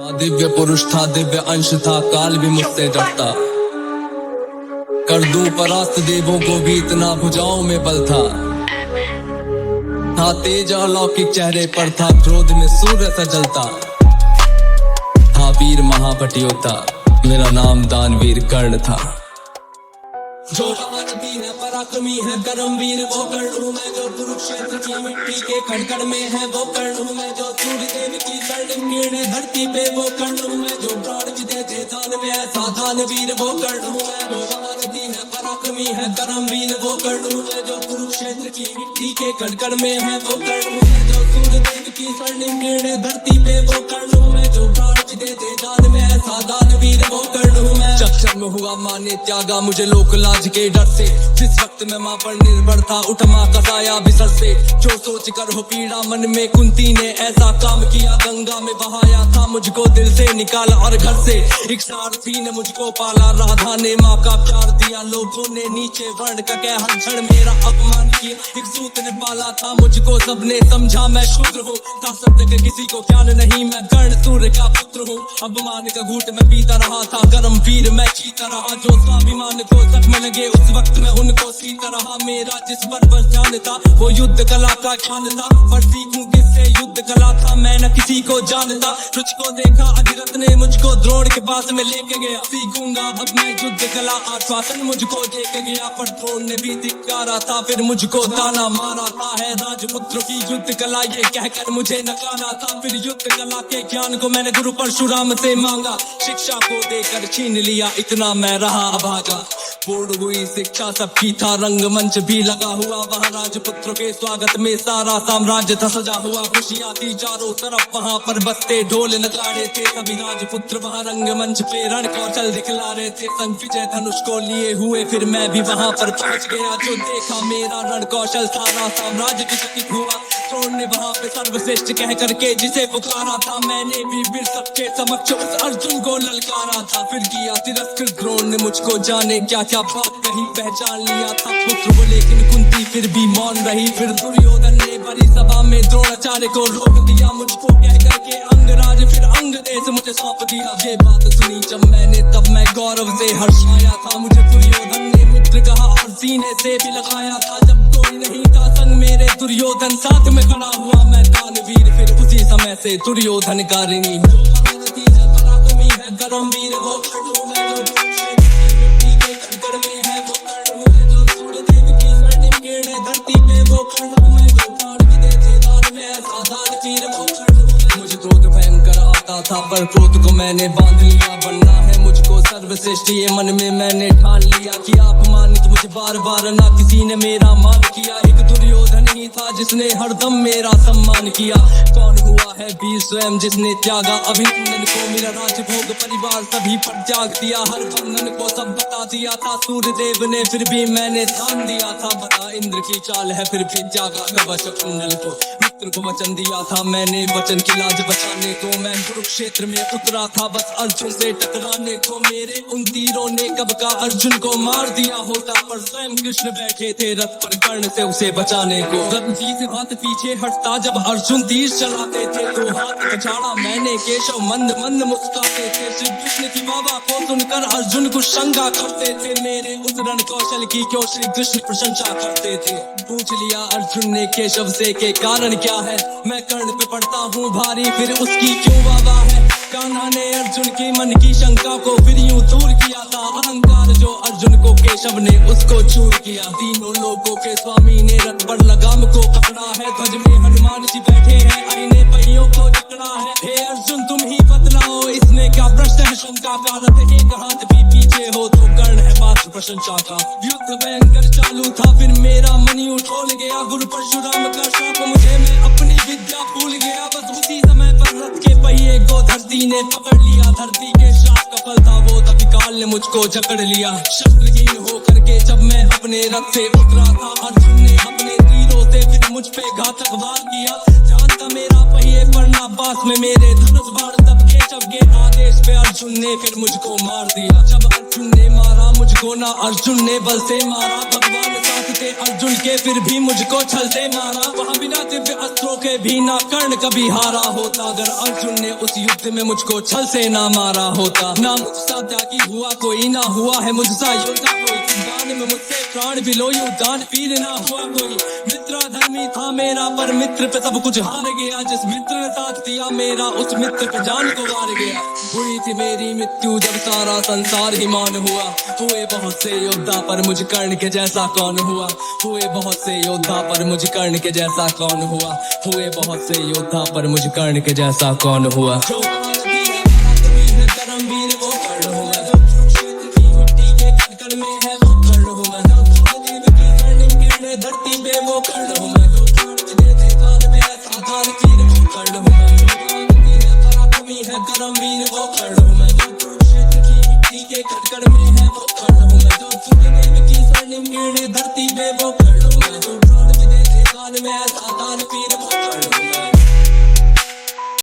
दिव्य पुरुष था, दिव्य अंश था, काल भी मुझसे डरता। कर दूं परास्त देवों को भी, इतना भुजाओं में बल था तेज अलौकिक चेहरे पर था, क्रोध में सूर्य सा जलता था। वीर महापटियोता, मेरा नाम दानवीर कर्ण था। जो महारथी है, पराक्रमी है, कर्मवीर वो कर्ण हूँ मैं। जो कुरुक्षेत्र की मिट्टी के खड़खड़ में है वो कर्ण हूँ मैं। जो सूर्यदेव की स्वर्णिम किरणें धरती पे वो कर्ण हूँ मैं। जो प्राण विदे थे दान में ऐसा दानवीर वो कर्ण हूँ मैं। जो महारथी है, पराक्रमी है, कर्मवीर वो कर्ण हूँ मैं। जो कुरुक्षेत्र की मिट्टी के खड़खड़ में है वो कर्ण हूँ मैं। जो सूर्यदेव की स्वर्णिम किरणें धरती पे वो कर्ण हूँ मैं। जो प्राण विदे थे दान में ऐसा दानवीर वो कर्ण हूँ मैं। चक्षर में हुआ माने त्यागा मुझे लोक लाज के डर से। जिस वक्त मैं माँ पर निर्भर था, उठ माँ का साया बिसर से। जो सोच कर हो पीड़ा मन में, कुंती ने ऐसा काम किया, गंगा में बहाया था मुझको दिल से निकाला और घर से। एक सारथी ने मुझको पाला, राधा ने माँ का प्यार दिया। लोगों ने नीचे वर्ण का कह हर क्षण मेरा अपमान किया। एक सूत ने पाला था मुझको, सबने समझा मैं शूद्र हूँ। था शब्द के किसी को ज्ञान नहीं, मैं कर्ण सूर्य का पुत्र हूँ। अपमान का घूंट मैं पीता रहा था, कर्म वीर मैं जीता रहा। जो स्वाभिमान को जख्म लगे उस वक्त मैं उनको सीता रहा। मेरा जिस पर बस ध्यान था वो युद्ध कला का ज्ञान था। पर सीखूं किससे युद्ध कला था, मैं न किसी को जानता। तुझको देखा अधिरथ ने मुझको द्रोण के पास में लेके गया। सीखूंगा अब मैं युद्ध कला, आश्वासन मुझको देके गया। पर द्रोण ने भी धिक्कारा था, फिर मुझको ताना मारा था। है राजपुत्र की युद्ध कला ये कहकर मुझे नकारा था। फिर युद्ध कला के ज्ञान को मैंने गुरु परशुराम से मांगा। शिक्षा को देकर छीन लिया, इतना मैं रहा अभागा। पूर्ण हुई शिक्षा सबकी था, रंगमंच भी लगा हुआ। वहाँ राजपुत्र के स्वागत में सारा साम्राज्य था सजा हुआ। खुशियाँ थी चारों तरफ, वहाँ पर बजते ढोल नगाड़े थे। सभी राजपुत्र वहाँ रंगमंच पे रण कौशल दिखला रहे थे। संग विजय धनुष को लिए हुए फिर मैं भी वहाँ पर पहुँच गया। जो देखा मेरा रण कौशल, सारा साम्राज्य चकित हुआ। द्रोण ने वहाँ पे सर्वश्रेष्ठ कह करके जिसे पुकारा था, मैंने भी फिर सबके समक्ष उस अर्जुन को ललकारा था। फिर किया तिरस्कृत द्रोण ने मुझको, जाने क्या क्या बात कही। पहचान लिया था पुत्र को लेकिन कुंती फिर भी मौन रही। फिर दुर्योधन ने बड़ी सभा में द्रोणाचार्य को रोक दिया। मुझको कह करके अंगराज फिर अंग देश मुझे सौंप दिया। ये बात सुनी जब मैंने तब मैं गौरव से हर्षाया था। मुझे दुर्योधन ने मित्र कहा और सीने से भी लगाया था। जब कोई नहीं था संग मेरे दुर्योधन साथ में खड़ा हुआ मैं दानवीर। फिर उसी समय से दुर्योधन का ऋणी। जो महारथी है, पराक्रमी है, कर्मवीर वो कर्ण हूँ मैं। जो धरती पे वो कर्ण हूँ मैं। जो प्राण विदे थे दान में ऐसा दानवीर वो कर्ण हूँ मैं। मुझे क्रोध भयंकर आता था, पर क्रोध को मैंने बांध लिया। बनना है मुझको सर्वश्रेष्ठ ये मन में मैंने ठान लिया। कि अपमानित मुझे बार बार ना किसी ने मेरा मान किया। एक दुर्योधन ही था जिसने हरदम मेरा सम्मान किया। कौन हुआ है वीर स्वयं जिसने त्यागा अभिनंदन को। मेरा राजभोग परिवार सभी पर त्याग दिया। हर बंधन को सब बता दिया था सूर्यदेव ने, फिर भी मैंने ध्यान दिया था। बता इंद्र की चाल है फिर भी त्यागा कवच कुंडल को। मित्र को वचन दिया था मैंने, वचन की लाज बचाने को। मैं कुरुक्षेत्र में उतरा था बस अर्जुन से टकराने को। मेरे उन तीरों ने कब का अर्जुन को मार दिया होता, पर स्वयं कृष्ण बैठे थे रथ पर कर्ण से उसे बचाने को। रघुजी से हाथ पीछे हटता जब अर्जुन तीर चलाते थे, तो हाथ पछाड़ा मैंने केशव मंद मंद मुस्कुराते थे। श्री कृष्ण की बाबा को सुनकर अर्जुन को शंका करते थे। मेरे उस रण कौशल की क्यों श्री कृष्ण प्रशंसा करते थे। पूछ लिया अर्जुन ने केशव से के कारण क्या है। मैं कर्ण पे पड़ता हूँ भारी, फिर उसकी क्यों बाबा है। कान्हा ने अर्जुन की मन की शंका को फिर यूं दूर किया था। अहंकार जो अर्जुन को केशव ने उसको चूर किया। तीनों लोगों के स्वामी ने रथ पर लगाम को पकड़ा है। ध्वज में हनुमान जी बैठे हैं, आईने पहियों को जकड़ा है। हे अर्जुन तुम ही बतलाओ इसमें क्या प्रश्न है शंका का। रथ एक हाथ भी पीछे हो तो कर्ण है पात्र प्रशंसा का। युद्ध भयंकर चालू था फिर मेरा मन यूं डोल गया। गुरु परशुराम का शाप मुझे, मैं अपनी विद्या भूल गया। बस उसी समय पर रथ के पहिए को धरती ने पकड़ लिया। धरती के श्राप का फल था वो, तभी काल ने मुझको जकड़ लिया। शस्त्रहीन हो करके जब मैं अपने रथ से उतरा था, अर्जुन ने अपने तीरों से फिर मुझ पे घातक वार किया। जानता मेरा पहिए पड़ना पास में मेरे धनुष बाण, तब केशव के आदेश पे अर्जुन ने फिर मुझको मार दिया। जब अर्जुन ने मारा मुझको ना अर्जुन ने बल से मारा, भगवान साथ थे अर्जुन के फिर भी मुझको छल से मारा। वहाँ बिना दिव्य अस्त्रों के भी ना कर्ण कभी हारा होता, अगर अर्जुन ने उस युद्ध में मुझको छल से ना मारा होता। ना मुझसा त्यागी हुआ कोई, ना हुआ है मुझसा योद्धा कोई, दान में मुझसे प्राण भी लो दान वीर ना हुआ कोई। मित्र धर्मी था मेरा पर मित्र पे सब कुछ हार गया, जिस मित्र ने साथ दिया मेरा उस मित्र पे जान को वार गया। हुई थी मेरी मृत्यु जब सारा संसार ही मान हुआ, हुए बहुत से योद्धा पर मुझ कर्ण के जैसा कौन हुआ। हुए बहुत से योद्धा पर मुझ कर्ण के जैसा कौन हुआ, हुए बहुत से योद्धा पर मुझ कर्ण के जैसा कौन हुआ। जो धर्मवीर वो कर्ण हुआ, जो कुरुक्षेत्र की मिट्टी के कण में है वो कर्ण हुआ, जो महादेव की स्वर्णिम किरणें धरती पे वो कर्ण हुआ, जो काल में है साधारण वीर वो कर्ण हुआ, जो पराक्रमी है कर्मवीर